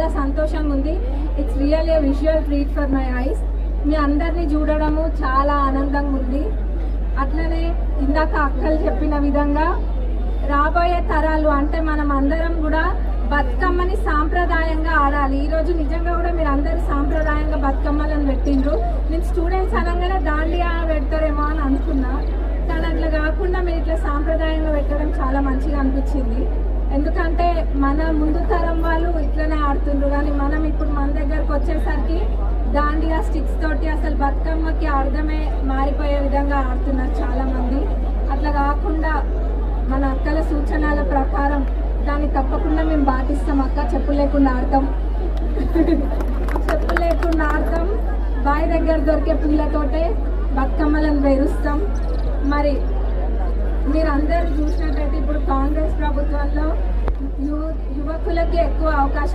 చాలా సంతోషంగా ఉంది. It's real a visual treat for my eyes. మీ అందరినీ చూడడము చాలా ఆనందంగా ఉంది. అట్లనే ఇందాక అక్కలు చెప్పిన విధంగా రాబోయే తరాలు అంటే మనం అందరం కూడా బతుకమ్మని సాంప్రదాయంగా ఆడాలి. ఈరోజు నిజంగా కూడా మీరు అందరూ సాంప్రదాయంగా బతుకమ్మలను పెట్టిండ్రు. నేను స్టూడెంట్స్ అనగానే దాండియా పెడతారేమో అని అనుకున్నా, కానీ అట్లా కాకుండా మీరు ఇట్లా సాంప్రదాయంగా పెట్టడం చాలా మంచిగా అనిపించింది. ఎందుకంటే మన ముందు తరం వాళ్ళు ఇట్లనే ఆడుతుండ్రు, కానీ మనం ఇప్పుడు మన దగ్గరకు వచ్చేసరికి దాండియా స్టిక్స్ తోటి అసలు బతుకమ్మకి అర్థమే మారిపోయే విధంగా ఆడుతున్నారు చాలామంది. అట్లా కాకుండా మన అక్కల సూచనల ప్రకారం దాన్ని తప్పకుండా మేము పాటిస్తాం. అక్క చెప్పులు లేకుండా ఆడతాం, చెప్పులు లేకుండా ఆడతాం. బావి దగ్గర దొరికే పూలతోటే బతుకమ్మలను పేరుస్తాం. మరి మీరు అందరూ చూసినట్టయితే ఇప్పుడు కాంగ్రెస్ ప్రభుత్వంలో యువకులకి ఎక్కువ అవకాశం